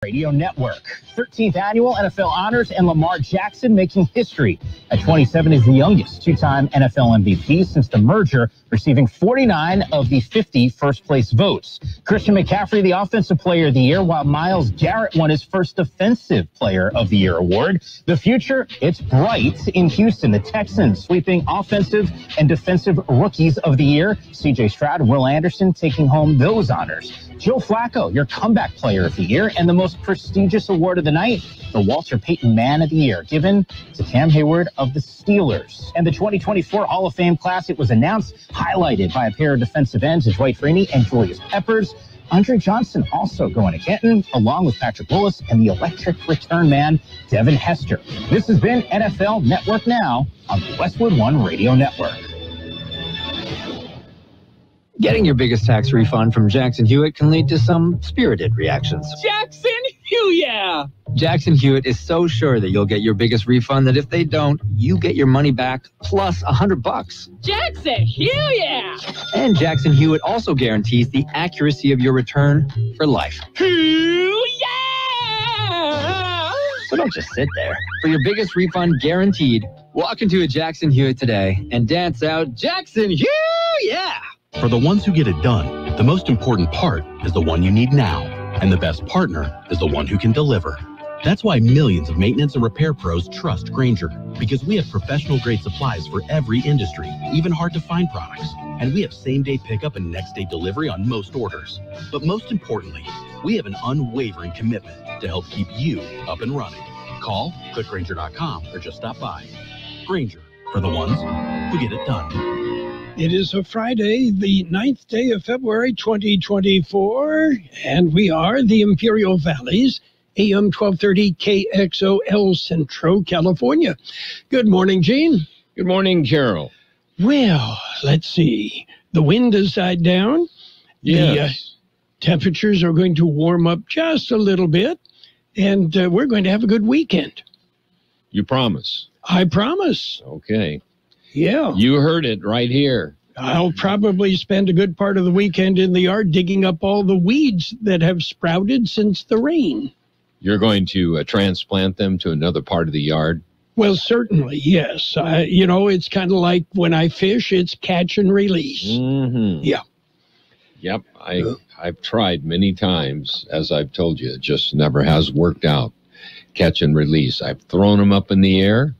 Radio Network. 13th annual NFL honors and Lamar Jackson making history. At 27 is the youngest two-time NFL MVP since the merger, receiving 49 of the 50 first-place votes. Christian McCaffrey, the Offensive Player of the Year, while Myles Garrett won his first Defensive Player of the Year award. The future, it's bright in Houston. The Texans sweeping Offensive and Defensive Rookies of the Year. C.J. Stroud and Will Anderson taking home those honors. Joe Flacco, your Comeback Player of the Year, and the most prestigious award of the night, the Walter Payton Man of the Year, given to Cam Hayward of the Steelers. And the 2024 Hall of Fame class, it was announced, highlighted by a pair of defensive ends, Dwight Freeney and Julius Peppers. Andre Johnson also going to Canton, along with Patrick Willis and the electric return man, Devin Hester. This has been NFL Network Now on the Westwood One Radio Network. Getting your biggest tax refund from Jackson Hewitt can lead to some spirited reactions. Jackson Hewitt! Jackson Hewitt is so sure that you'll get your biggest refund that if they don't, you get your money back plus $100. Jackson Hewitt! And Jackson Hewitt also guarantees the accuracy of your return for life. Hewitt! So don't just sit there. For your biggest refund guaranteed, walk into a Jackson Hewitt today and dance out Jackson Hewitt! Yeah! For the ones who get it done, the most important part is the one you need now. And the best partner is the one who can deliver. That's why millions of maintenance and repair pros trust Grainger, because we have professional-grade supplies for every industry, even hard-to-find products. And we have same-day pickup and next-day delivery on most orders. But most importantly, we have an unwavering commitment to help keep you up and running. Call, click Grainger.com, or just stop by. Grainger, for the ones who get it done. It is a Friday, the 9th day of February, 2024, and we are the Imperial Valley's AM 1230 KXO El Centro, California. Good morning, Gene. Good morning, Carroll. Well, let's see. The wind has died down. Yes. The temperatures are going to warm up just a little bit, and we're going to have a good weekend. You promise? I promise. Okay. Yeah. You heard it right here. I'll probably spend a good part of the weekend in the yard digging up all the weeds that have sprouted since the rain. You're going to transplant them to another part of the yard? Well, certainly, yes. It's kind of like when I fish, it's catch and release. Mm-hmm. Yeah. Yep. I've tried many times, as I've told you. It just never has worked out. Catch and release. I've thrown them up in the air,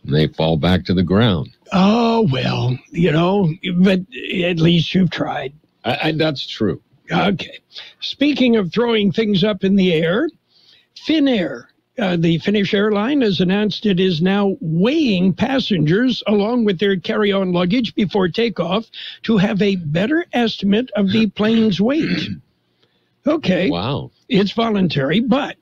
and they fall back to the ground. Oh, well, but at least you've tried. That's true. Okay. Speaking of throwing things up in the air, Finnair, the Finnish airline, has announced it is now weighing passengers along with their carry-on luggage before takeoff to have a better estimate of the plane's weight. Okay. Wow. It's voluntary, but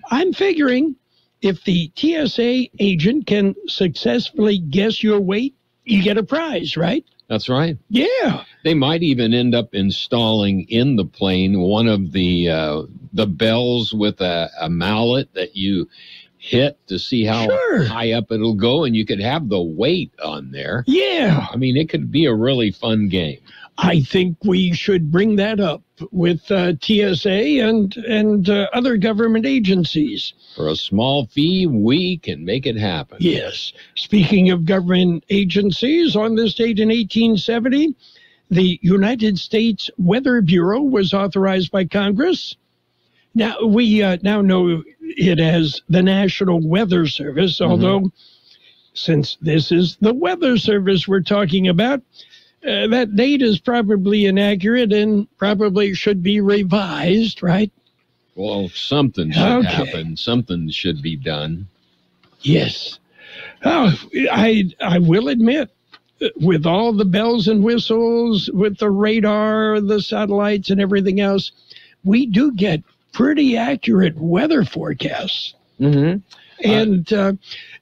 I'm figuring if the TSA agent can successfully guess your weight, you get a prize, right? That's right. Yeah. They might even end up installing in the plane one of the bells with a mallet that you hit to see how high up it'll go, and you could have the weight on there. Yeah. I mean, it could be a really fun game. I think we should bring that up with TSA and other government agencies. For a small fee, we can make it happen. Yes. Speaking of government agencies, on this date in 1870, the United States Weather Bureau was authorized by Congress. Now, we now know it as the National Weather Service, although since this is the Weather Service we're talking about, that date is probably inaccurate and probably should be revised, right? Well, something should happen. Something should be done. Yes. Oh, I will admit, with all the bells and whistles, with the radar, the satellites, and everything else, we do get pretty accurate weather forecasts. Mm-hmm. And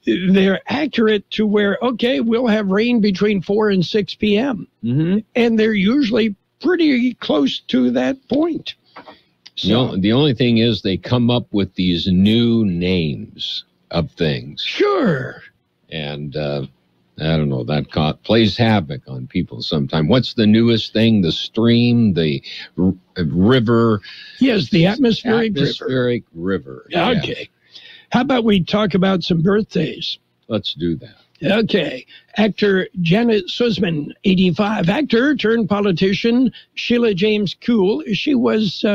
they're accurate to where, we'll have rain between 4 and 6 p.m. Mm-hmm. And they're usually pretty close to that point. So, the only thing is they come up with these new names of things. Sure. And I don't know, that plays havoc on people sometimes. What's the newest thing? The stream, the river? Yes, the atmospheric river. Okay. How about we talk about some birthdays? Let's do that. Okay. Actor Janet Sussman, 85. Actor turned politician Sheila James Kuhl. She was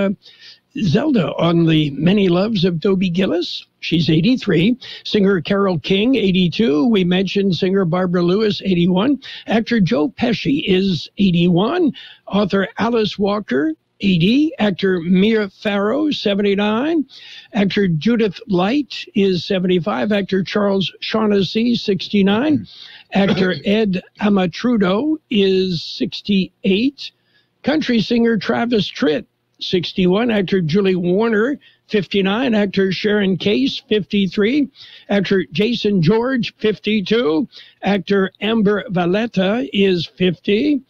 Zelda on The Many Loves of Dobie Gillis. She's 83. Singer Carroll King, 82. We mentioned singer Barbara Lewis, 81. Actor Joe Pesci is 81. Author Alice Walker, 80. Actor Mia Farrow, 79. Actor Judith Light is 75. Actor Charles Shaughnessy, 69. Actor Ed Amatrudo is 68. Country singer Travis Tritt, 61. Actor Julie Warner, 59. Actor Sharon Case, 53. Actor Jason George, 52. Actor Amber Valletta is 50.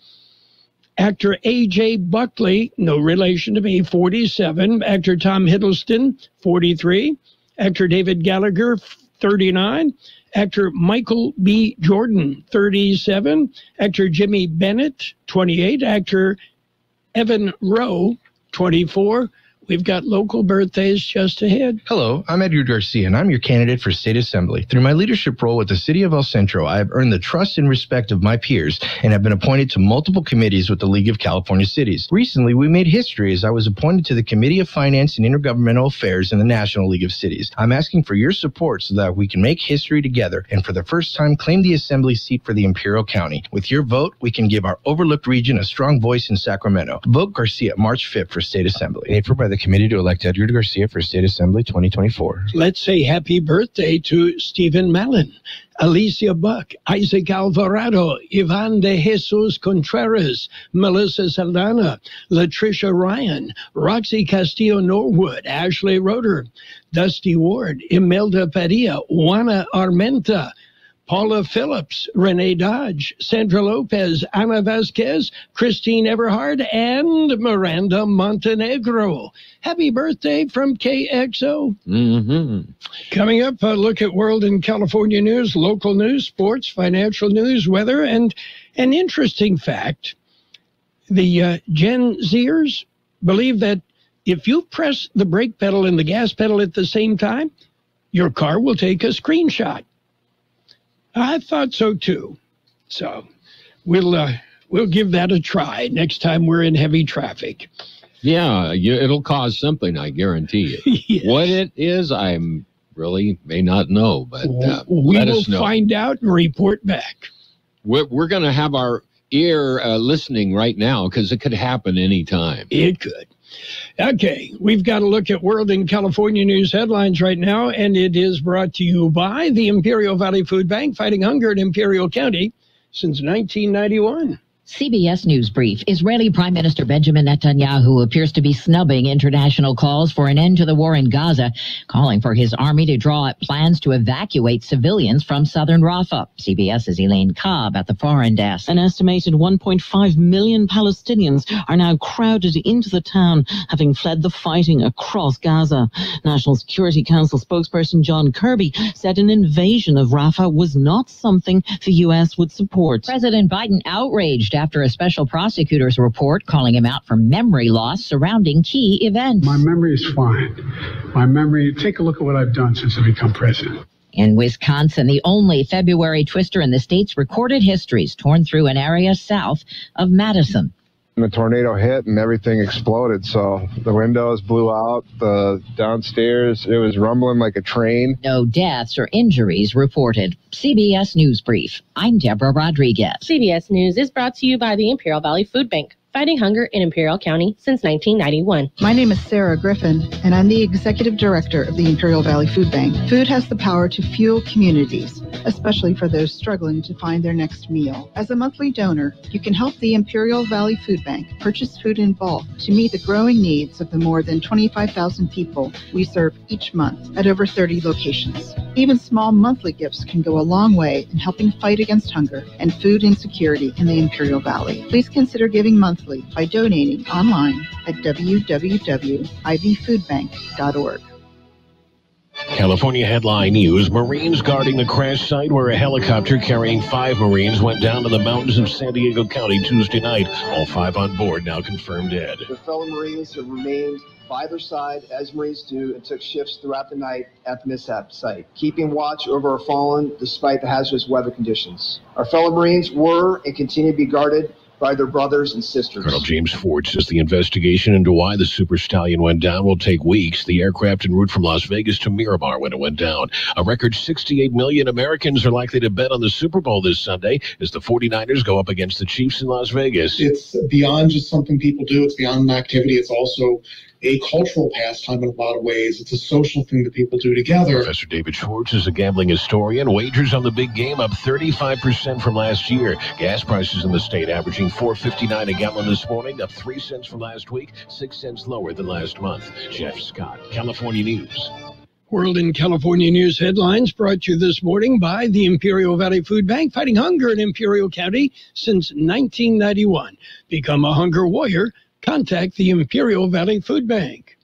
Actor A.J. Buckley, no relation to me, 47. Actor Tom Hiddleston, 43. Actor David Gallagher, 39. Actor Michael B. Jordan, 37. Actor Jimmy Bennett, 28. Actor Evan Rowe, 24. We've got local birthdays just ahead. Hello, I'm Edgar Garcia, and I'm your candidate for State Assembly. Through my leadership role with the City of El Centro, I have earned the trust and respect of my peers and have been appointed to multiple committees with the League of California Cities. Recently, we made history as I was appointed to the Committee of Finance and Intergovernmental Affairs in the National League of Cities. I'm asking for your support so that we can make history together and for the first time claim the Assembly seat for the Imperial County. With your vote, we can give our overlooked region a strong voice in Sacramento. Vote Garcia March 5th for State Assembly. Paid for by the Committee to elect Edgar Garcia for State Assembly 2024. Let's say happy birthday to Stephen Mallon, Alicia Buck, Isaac Alvarado, Ivan de Jesus Contreras, Melissa Saldana, Latricia Ryan, Roxy Castillo Norwood, Ashley Roeder, Dusty Ward, Imelda Padilla, Juana Armenta, Paula Phillips, Renee Dodge, Sandra Lopez, Ana Vasquez, Christine Everhard, and Miranda Montenegro. Happy birthday from KXO. Mm-hmm. Coming up, a look at world and California news, local news, sports, financial news, weather, and an interesting fact. The Gen Zers believe that if you press the brake pedal and the gas pedal at the same time, your car will take a screenshot. I thought so too. So we'll give that a try next time we're in heavy traffic. Yeah, it'll cause something, I guarantee you. Yes. What it is, I really may not know, but we let will us know. Find out and report back. We're going to have our ear listening right now because it could happen anytime. It could. Okay, we've got to look at world and California news headlines right now, and it is brought to you by the Imperial Valley Food Bank, fighting hunger in Imperial County since 1991. CBS News Brief. Israeli Prime Minister Benjamin Netanyahu appears to be snubbing international calls for an end to the war in Gaza, calling for his army to draw up plans to evacuate civilians from southern Rafah. CBS's Elaine Cobb at the foreign desk. An estimated 1.5 million Palestinians are now crowded into the town, having fled the fighting across Gaza. National Security Council spokesperson John Kirby said an invasion of Rafah was not something the U.S. would support. President Biden outraged after a special prosecutor's report calling him out for memory loss surrounding key events. My memory is fine. Take a look at what I've done since I've become president. In Wisconsin, the only February twister in the state's recorded histories torn through an area south of Madison. The tornado hit and everything exploded, so the windows blew out, the downstairs, it was rumbling like a train. No deaths or injuries reported. CBS News Brief. I'm Deborah Rodriguez. CBS News is brought to you by the Imperial Valley Food Bank, fighting hunger in Imperial County since 1991. My name is Sarah Griffin, and I'm the Executive Director of the Imperial Valley Food Bank. Food has the power to fuel communities, especially for those struggling to find their next meal. As a monthly donor, you can help the Imperial Valley Food Bank purchase food in bulk to meet the growing needs of the more than 25,000 people we serve each month at over 30 locations. Even small monthly gifts can go a long way in helping fight against hunger and food insecurity in the Imperial Valley. Please consider giving monthly by donating online at www.ivfoodbank.org. California headline news. Marines guarding the crash site where a helicopter carrying 5 Marines went down in the mountains of San Diego County Tuesday night. All 5 on board now confirmed dead. Their fellow Marines have remained by their side, as Marines do, and took shifts throughout the night at the mishap site, keeping watch over our fallen despite the hazardous weather conditions. Our fellow Marines were and continue to be guarded by their brothers and sisters. Colonel James Ford says the investigation into why the Super Stallion went down will take weeks. The aircraft en route from Las Vegas to Miramar when it went down. A record 68 million Americans are likely to bet on the Super Bowl this Sunday as the 49ers go up against the Chiefs in Las Vegas. It's beyond just something people do. It's beyond an activity. It's also a cultural pastime in a lot of ways. It's a social thing that people do together. Professor David Schwartz is a gambling historian. Wagers on the big game up 35% from last year. Gas prices in the state averaging $4.59 a gallon this morning, up 3 cents from last week, 6 cents lower than last month. Jeff Scott, California News. World in California News headlines brought to you this morning by the Imperial Valley Food Bank, fighting hunger in Imperial County since 1991. Become a hunger warrior. Contact the Imperial Valley Food Bank.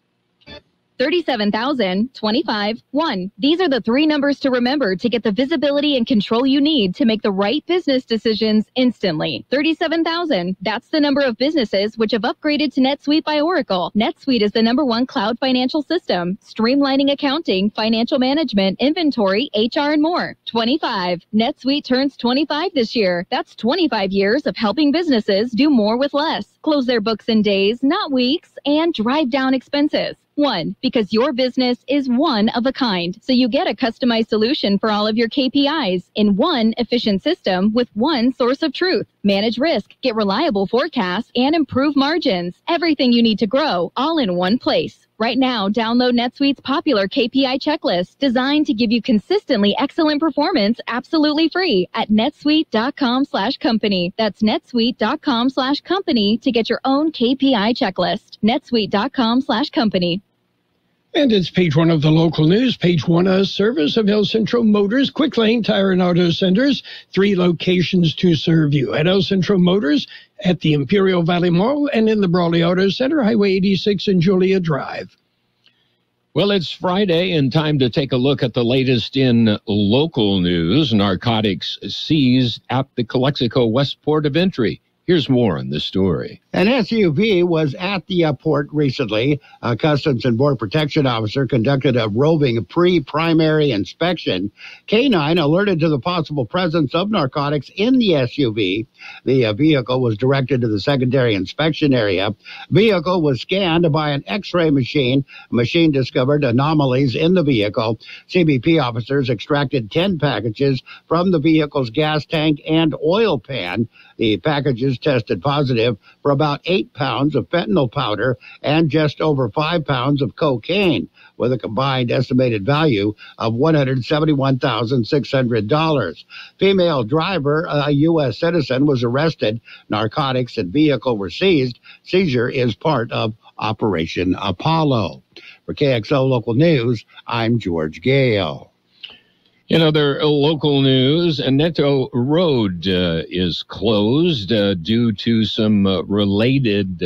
37,025-1. These are the 3 numbers to remember to get the visibility and control you need to make the right business decisions instantly. 37,000. That's the number of businesses which have upgraded to NetSuite by Oracle. NetSuite is the #1 cloud financial system, streamlining accounting, financial management, inventory, HR, and more. 25. NetSuite turns 25 this year. That's 25 years of helping businesses do more with less. Close their books in days, not weeks, and drive down expenses. 1, because your business is one of a kind, so you get a customized solution for all of your KPIs in one efficient system with one source of truth. Manage risk, get reliable forecasts, and improve margins. Everything you need to grow, all in one place. Right now, download NetSuite's popular KPI checklist designed to give you consistently excellent performance absolutely free at netsuite.com/company. That's netsuite.com/company to get your own KPI checklist. netsuite.com/company. And it's page 1 of the local news. Page 1, a service of El Centro Motors, Quick Lane Tire and Auto Centers. 3 locations to serve you. At El Centro Motors, at the Imperial Valley Mall, and in the Brawley Auto Center, Highway 86 and Julia Drive. Well, it's Friday and time to take a look at the latest in local news. Narcotics seized at the Calexico West Port of Entry. Here's more on this story. An SUV was at the port recently. A Customs and Border Protection officer conducted a roving pre-primary inspection. K-9 alerted to the possible presence of narcotics in the SUV. The vehicle was directed to the secondary inspection area. Vehicle was scanned by an X-ray machine. A machine discovered anomalies in the vehicle. CBP officers extracted 10 packages from the vehicle's gas tank and oil pan. The packages tested positive for about 8 pounds of fentanyl powder and just over 5 pounds of cocaine, with a combined estimated value of $171,600. Female driver, a U.S. citizen, was arrested. Narcotics and vehicle were seized. Seizure is part of Operation Apollo. For KXO Local News, I'm George Gale. In other local news, Neto Road is closed due to some related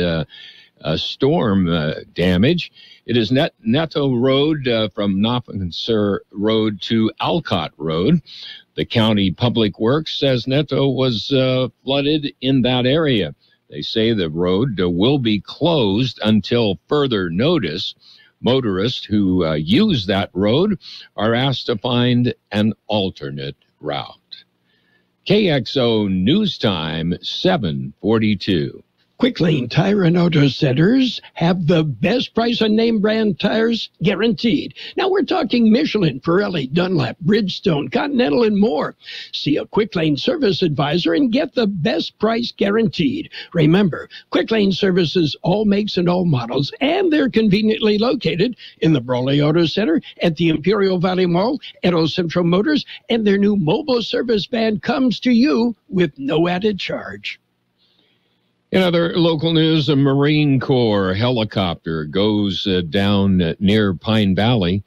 storm damage. It is Neto Road from Nopinser Road to Alcott Road. The county public works says Neto was flooded in that area. They say the road will be closed until further notice. Motorists who use that road are asked to find an alternate route. KXO News Time, 7:42. Quick Lane Tire and Auto Centers have the best price on name brand tires guaranteed. Now we're talking Michelin, Pirelli, Dunlop, Bridgestone, Continental, and more. See a Quick Lane service advisor and get the best price guaranteed. Remember, Quick Lane services all makes and all models, and they're conveniently located in the Brawley Auto Center, at the Imperial Valley Mall, at El Centro Motors, and their new mobile service van comes to you with no added charge. In other local news, a Marine Corps helicopter goes down near Pine Valley.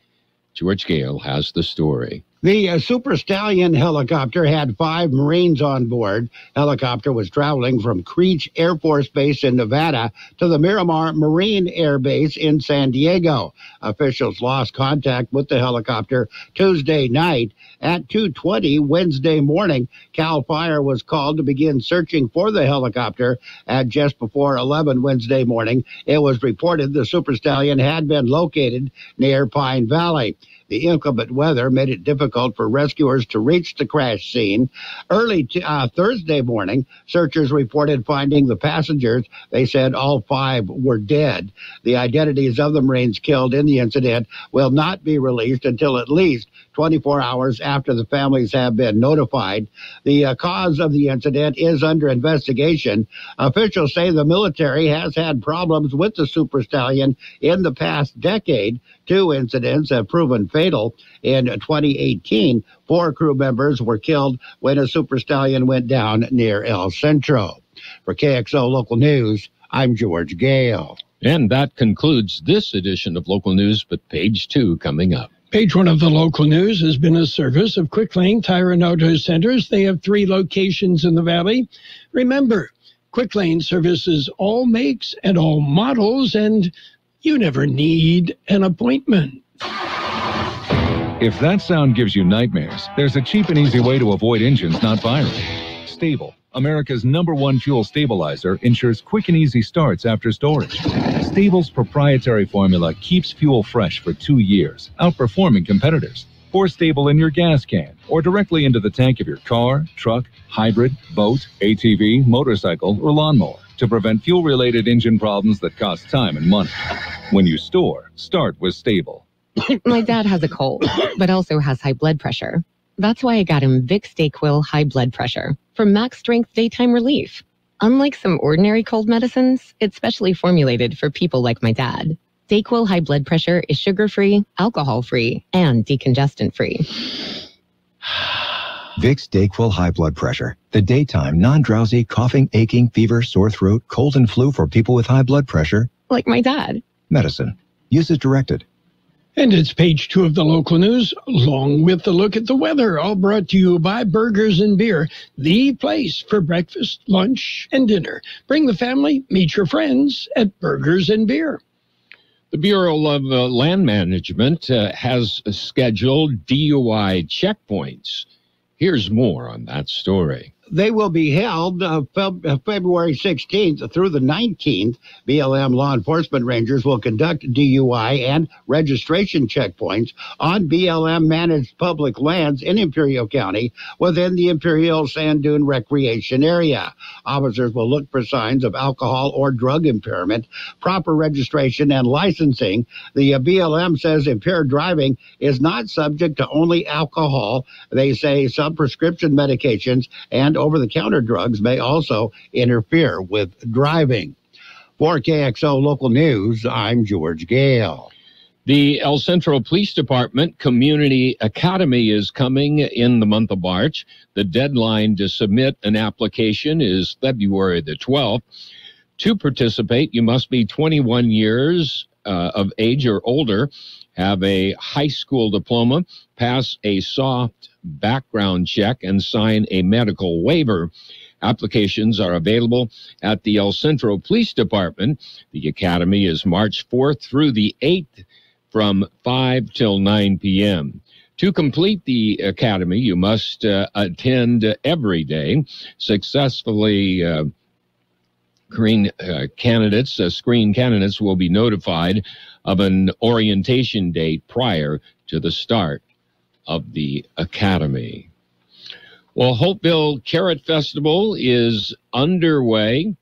George Gale has the story. The Super Stallion helicopter had 5 Marines on board. Helicopter was traveling from Creech Air Force Base in Nevada to the Miramar Marine Air Base in San Diego. Officials lost contact with the helicopter Tuesday night. At 2:20 Wednesday morning, CAL FIRE was called to begin searching for the helicopter. At just before 11 Wednesday morning, it was reported the Super Stallion had been located near Pine Valley. The inclement weather made it difficult for rescuers to reach the crash scene. Early Thursday morning, searchers reported finding the passengers. They said all 5 were dead. The identities of the Marines killed in the incident will not be released until at least 24 hours after the families have been notified. The cause of the incident is under investigation. Officials say the military has had problems with the Super Stallion in the past decade. 2 incidents have proven fatal. In 2018, 4 crew members were killed when a Super Stallion went down near El Centro. For KXO Local News, I'm George Gale. And that concludes this edition of Local News, but page 2 coming up. Page 1 of the local news has been a service of Quick Lane Tire and Auto Centers. They have 3 locations in the Valley. Remember, Quick Lane services all makes and all models, and you never need an appointment. If that sound gives you nightmares, there's a cheap and easy way to avoid engines not firing. Stable, America's #1 fuel stabilizer, ensures quick and easy starts after storage. Stable's proprietary formula keeps fuel fresh for 2 years, outperforming competitors. Pour Stable in your gas can or directly into the tank of your car, truck, hybrid, boat, ATV, motorcycle, or lawnmower to prevent fuel-related engine problems that cost time and money. When you store, start with Stable. My dad has a cold, but also has high blood pressure. That's why I got him Vicks DayQuil High Blood Pressure for max strength daytime relief. Unlike some ordinary cold medicines, it's specially formulated for people like my dad. DayQuil High Blood Pressure is sugar-free, alcohol-free, and decongestant-free. Vicks DayQuil High Blood Pressure. The daytime, non-drowsy, coughing, aching, fever, sore throat, cold, and flu for people with high blood pressure. Like my dad. Medicine. Use as directed. And it's page 2 of the local news, along with the look at the weather, all brought to you by Burgers and Beer, the place for breakfast, lunch, and dinner. Bring the family, meet your friends at Burgers and Beer. The Bureau of Land Management has scheduled DUI checkpoints. Here's more on that story. They will be held February 16th through the 19th. BLM law enforcement rangers will conduct DUI and registration checkpoints on BLM-managed public lands in Imperial County within the Imperial Sand Dune Recreation Area. Officers will look for signs of alcohol or drug impairment, proper registration, and licensing. The BLM says impaired driving is not subject to only alcohol. They say some prescription medications and over-the-counter drugs may also interfere with driving. For KXO Local News, I'm George Gale. The El Centro Police Department Community Academy is coming in the month of March. The deadline to submit an application is February the 12th. To participate, you must be 21 years of age or older, have a high school diploma, pass a soft background check, and sign a medical waiver. Applications are available at the El Centro Police Department. The academy is March 4th through the 8th from 5 till 9 p.m. To complete the academy, you must attend every day. Successfully screen candidates will be notified of an orientation date prior to the start of the academy. Well, Hopeville Carrot Festival is underway.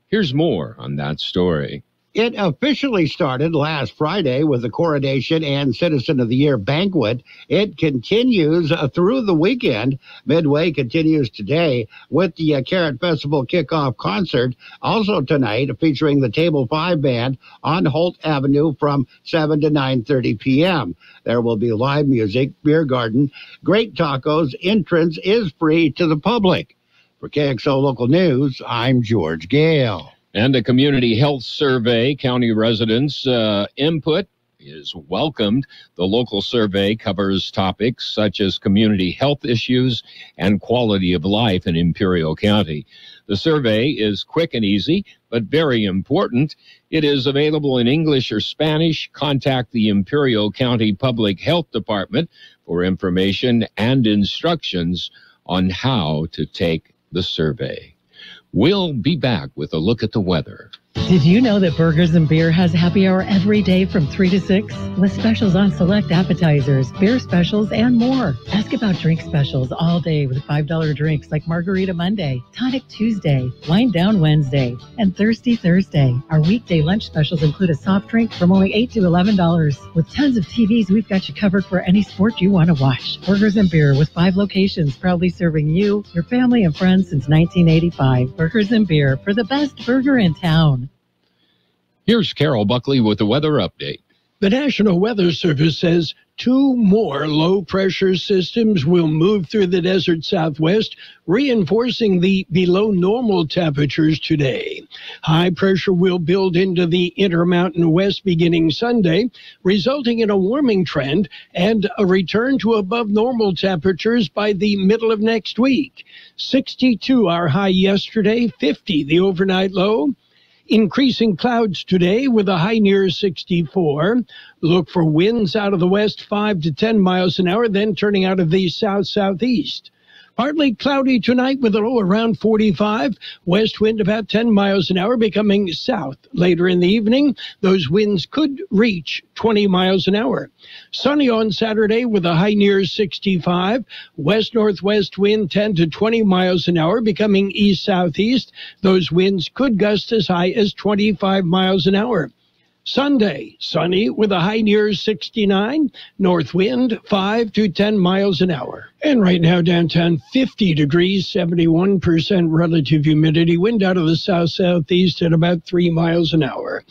Here's more on that story. It officially started last Friday with the Coronation and Citizen of the Year banquet. It continues through the weekend. Midway continues today with the Carrot Festival kickoff concert. Also tonight, featuring the Table 5 Band on Holt Avenue from 7 to 9:30 p.m. There will be live music, beer garden, great tacos. Entrance is free to the public. For KXO Local News, I'm George Gale. And a community health survey, county residents' input is welcomed. The local survey covers topics such as community health issues and quality of life in Imperial County. The survey is quick and easy, but very important. It is available in English or Spanish. Contact the Imperial County Public Health Department for information and instructions on how to take the survey. We'll be back with a look at the weather. Did you know that Burgers and Beer has happy hour every day from 3 to 6? With specials on select appetizers, beer specials, and more. Ask about drink specials all day with $5 drinks like Margarita Monday, Tonic Tuesday, Wind Down Wednesday, and Thirsty Thursday. Our weekday lunch specials include a soft drink from only $8 to $11. With tons of TVs, we've got you covered for any sport you want to watch. Burgers and Beer with 5 locations, proudly serving you, your family, and friends since 1985. Burgers and Beer for the best burger in town. Here's Carroll Buckley with the weather update. The National Weather Service says 2 more low-pressure systems will move through the desert southwest, reinforcing the below-normal temperatures today. High pressure will build into the Intermountain West beginning Sunday, resulting in a warming trend and a return to above-normal temperatures by the middle of next week. 62 our high yesterday, 50 the overnight low. Increasing clouds today with a high near 64. Look for winds out of the west 5 to 10 miles an hour, then turning out of the south-southeast. Partly cloudy tonight with a low around 45. West wind about 10 miles an hour, becoming south. Later in the evening, those winds could reach 20 miles an hour. Sunny on Saturday with a high near 65. West-northwest wind 10 to 20 miles an hour, becoming east-southeast. Those winds could gust as high as 25 miles an hour. Sunday, sunny with a high near 69, north wind 5 to 10 miles an hour. And right now downtown 50 degrees, 71% relative humidity, wind out of the south-southeast at about 3 miles an hour.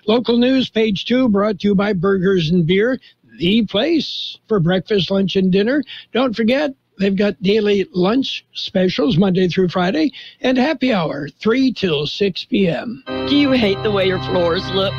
Local news, page 2, brought to you by Burgers and Beer, the place for breakfast, lunch, and dinner. Don't forget, they've got daily lunch specials Monday through Friday and happy hour 3 till 6 p.m. Do you hate the way your floors look?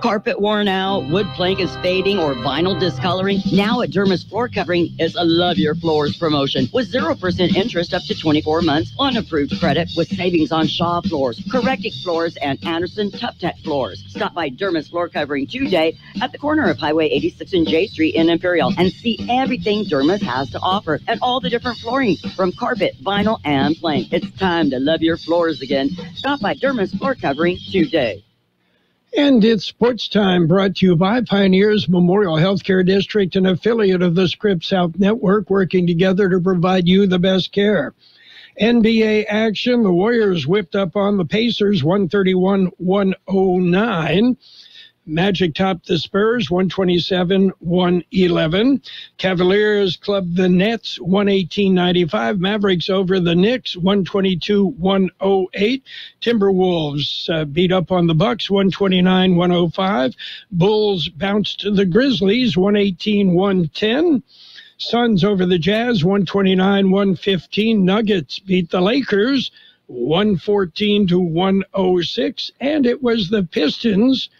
Carpet worn out, wood plank is fading, or vinyl discoloring? Now at Derma's Floor Covering is a Love Your Floors promotion with 0% interest up to 24 months on approved credit with savings on Shaw Floors, Correctic Floors, and Anderson Tough Tech Floors. Stop by Derma's Floor Covering today at the corner of Highway 86 and J Street in Imperial and see everything Derma's has to offer and all the different flooring from carpet, vinyl, and plank. It's time to love your floors again. Stop by Derma's Floor Covering today. And it's sports time, brought to you by Pioneers Memorial Healthcare District, an affiliate of the Scripps Health Network, working together to provide you the best care. NBA action, the Warriors whipped up on the Pacers, 131-109. Magic topped the Spurs, 127-111. Cavaliers clubbed the Nets, 118-95. Mavericks over the Knicks, 122-108. Timberwolves beat up on the Bucks, 129-105. Bulls bounced the Grizzlies, 118-110. Suns over the Jazz, 129-115. Nuggets beat the Lakers, 114-106. And it was the Pistons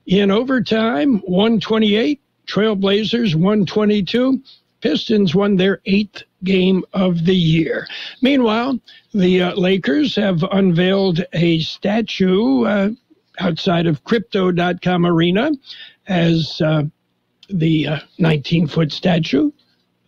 in overtime, 128, Trailblazers 122. Pistons won their 8th game of the year. Meanwhile, the Lakers have unveiled a statue outside of Crypto.com Arena as the 19-foot statue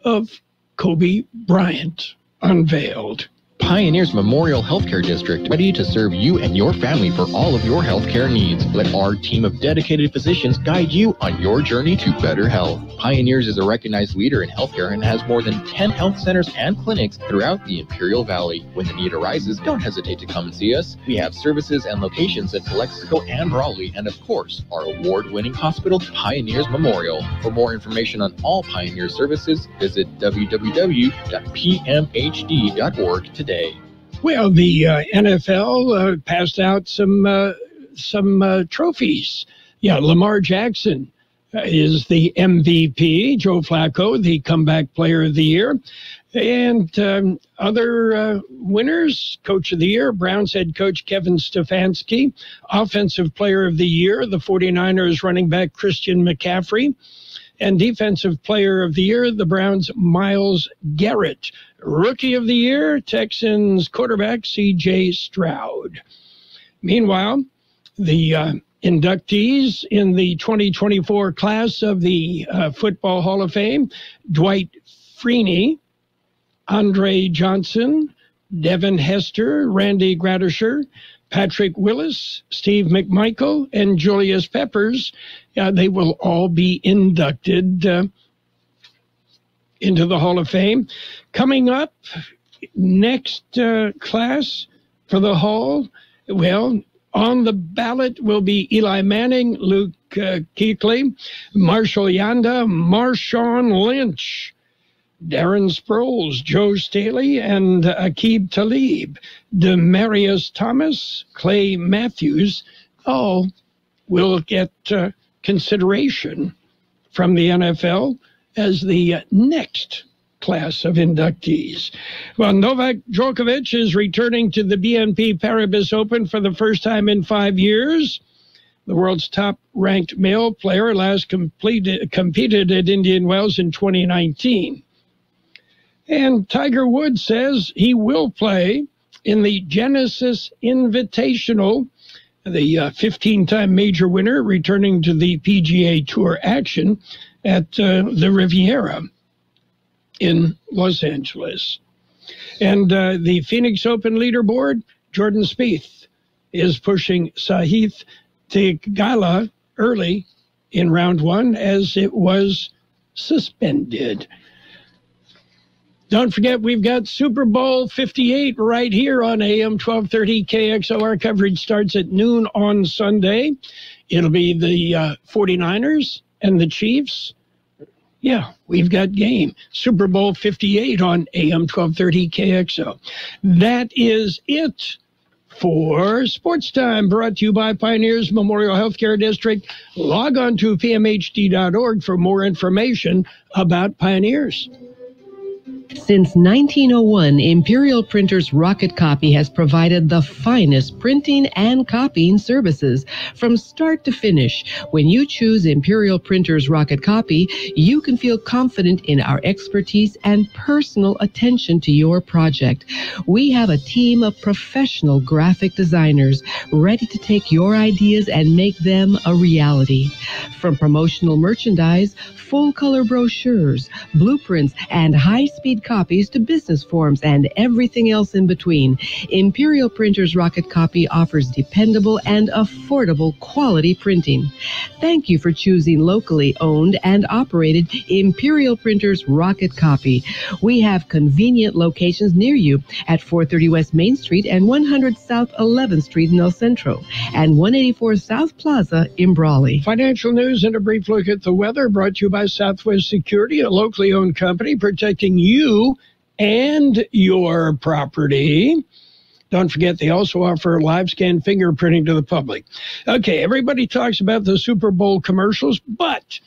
of Kobe Bryant unveiled. Pioneers Memorial Healthcare District, ready to serve you and your family for all of your healthcare needs. Let our team of dedicated physicians guide you on your journey to better health. Pioneers is a recognized leader in healthcare and has more than 10 health centers and clinics throughout the Imperial Valley. When the need arises, don't hesitate to come and see us. We have services and locations in Calexico and Raleigh, and of course, our award-winning hospital, Pioneers Memorial. For more information on all Pioneer services, visit www.pmhd.org today. Well, the NFL passed out some trophies. Yeah, Lamar Jackson is the MVP. Joe Flacco, the comeback player of the year. And other winners, Coach of the Year, Browns head coach Kevin Stefanski. Offensive Player of the Year, the 49ers running back Christian McCaffrey. And Defensive Player of the Year, the Browns' Myles Garrett. Rookie of the Year, Texans quarterback C.J. Stroud. Meanwhile, the inductees in the 2024 class of the Football Hall of Fame, Dwight Freeney, Andre Johnson, Devin Hester, Randy Gradisher, Patrick Willis, Steve McMichael, and Julius Peppers. They will all be inducted into the Hall of Fame. Coming up, next class for the Hall, well, on the ballot will be Eli Manning, Luke Kuechly, Marshall Yanda, Marshawn Lynch, Darren Sproles, Joe Staley, and Aqib Talib, Demarius Thomas, Clay Matthews, all will get consideration from the NFL as the next class of inductees. Well, Novak Djokovic is returning to the BNP Paribas Open for the first time in 5 years. The world's top-ranked male player last competed at Indian Wells in 2019. And Tiger Woods says he will play in the Genesis Invitational, the 15-time major winner returning to the PGA Tour action at the Riviera in Los Angeles. And the Phoenix Open leaderboard, Jordan Spieth is pushing Sahith Theegala early in round one as it was suspended. Don't forget, we've got Super Bowl 58 right here on AM 1230 KXO. Our coverage starts at noon on Sunday. It'll be the 49ers and the Chiefs. Yeah, we've got game. Super Bowl 58 on AM 1230 KXO. That is it for Sports Time, brought to you by Pioneers Memorial Healthcare District. Log on to pmhd.org for more information about Pioneers. Since 1901, Imperial Printers Rocket Copy has provided the finest printing and copying services from start to finish. When you choose Imperial Printers Rocket Copy, you can feel confident in our expertise and personal attention to your project. We have a team of professional graphic designers ready to take your ideas and make them a reality. From promotional merchandise, full-color brochures, blueprints, and high-speed copies to business forms and everything else in between, Imperial Printers Rocket Copy offers dependable and affordable quality printing. Thank you for choosing locally owned and operated Imperial Printers Rocket Copy. We have convenient locations near you at 430 West Main Street and 100 South 11th Street in El Centro and 184 South Plaza in Brawley. Financial news and a brief look at the weather brought to you by Southwest Security, a locally owned company protecting you and your property. Don't forget, they also offer live scan fingerprinting to the public. Okay, everybody talks about the Super Bowl commercials, but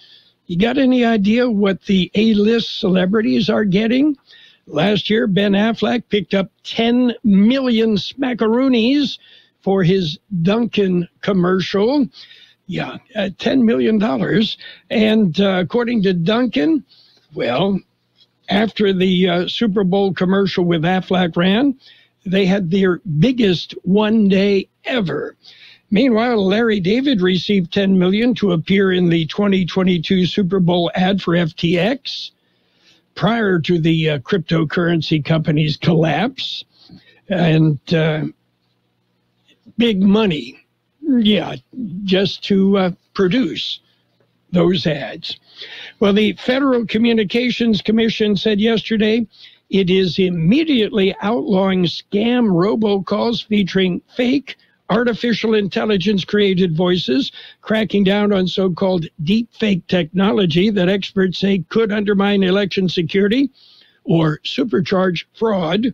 you got any idea what the A-list celebrities are getting? Last year, Ben Affleck picked up 10 million smackaroonies for his Dunkin' commercial. Yeah, $10 million. And according to Dunkin', well, after the Super Bowl commercial with Affleck ran, they had their biggest one day ever. Meanwhile, Larry David received $10 million to appear in the 2022 Super Bowl ad for FTX prior to the cryptocurrency company's collapse. And big money. Yeah, just to produce those ads. Well, the Federal Communications Commission said yesterday it is immediately outlawing scam robocalls featuring fake artificial intelligence-created voices, cracking down on so-called deepfake technology that experts say could undermine election security or supercharge fraud.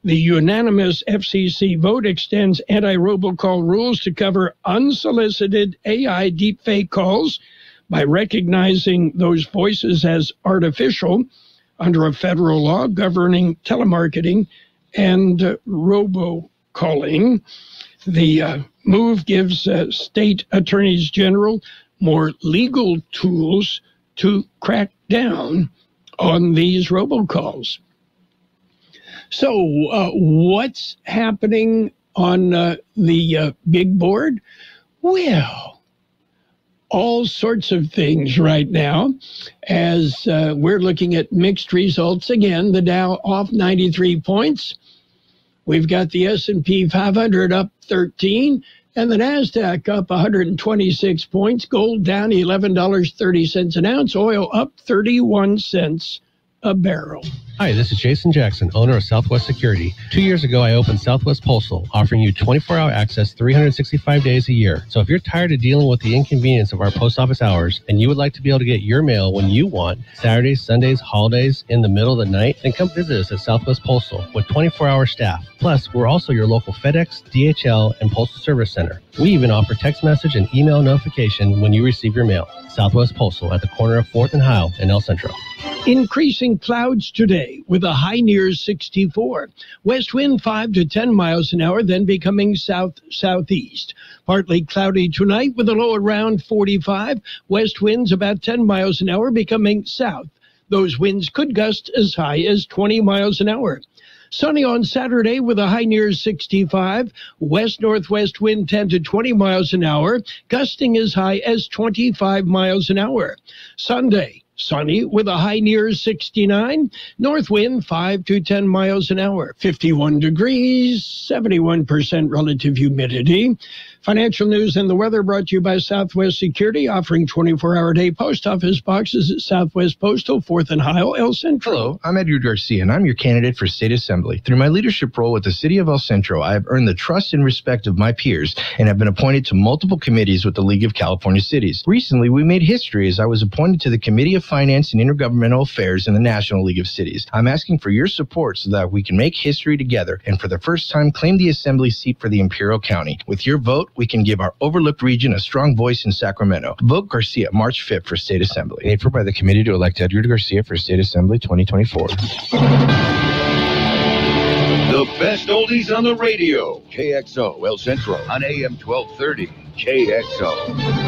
The unanimous FCC vote extends anti-robocall rules to cover unsolicited AI deepfake calls, by recognizing those voices as artificial under a federal law governing telemarketing and robocalling. The move gives state attorneys general more legal tools to crack down on these robocalls. So what's happening on the big board? Well, all sorts of things right now as we're looking at mixed results again. The Dow off 93 points. We've got the S&P 500 up 13 and the NASDAQ up 126 points. Gold down $11.30 an ounce. Oil up 31 cents a barrel. Hi, this is Jason Jackson, owner of Southwest Security. 2 years ago, I opened Southwest Postal, offering you 24-hour access 365 days a year. So if you're tired of dealing with the inconvenience of our post office hours and you would like to be able to get your mail when you want, Saturdays, Sundays, holidays, in the middle of the night, then come visit us at Southwest Postal with 24-hour staff. Plus, we're also your local FedEx, DHL, and Postal Service Center. We even offer text message and email notification when you receive your mail. Southwest Postal at the corner of 4th and Heil in El Centro. Increasing clouds today with a high near 64. West wind 5 to 10 miles an hour, then becoming south-southeast. Partly cloudy tonight with a low around 45. West winds about 10 miles an hour, becoming south. Those winds could gust as high as 20 miles an hour. Sunny on Saturday with a high near 65. West-northwest wind 10 to 20 miles an hour, gusting as high as 25 miles an hour. Sunday, sunny with a high near 69. North wind 5 to 10 miles an hour. 51 degrees, 71% relative humidity. Financial news and the weather brought to you by Southwest Security, offering 24-hour day post office boxes at Southwest Postal, 4th and Heil, El Centro. Hello, I'm Edward Garcia, and I'm your candidate for State Assembly. Through my leadership role with the City of El Centro, I have earned the trust and respect of my peers and have been appointed to multiple committees with the League of California Cities. Recently, we made history as I was appointed to the Committee of Finance and Intergovernmental Affairs in the National League of Cities. I'm asking for your support so that we can make history together and for the first time claim the Assembly seat for the Imperial County. With your vote, we can give our overlooked region a strong voice in Sacramento. Vote Garcia March 5th for State Assembly. Paid for by the committee to elect Edward Garcia for State Assembly 2024. The best oldies on the radio. KXO El Centro on AM 1230. KXO.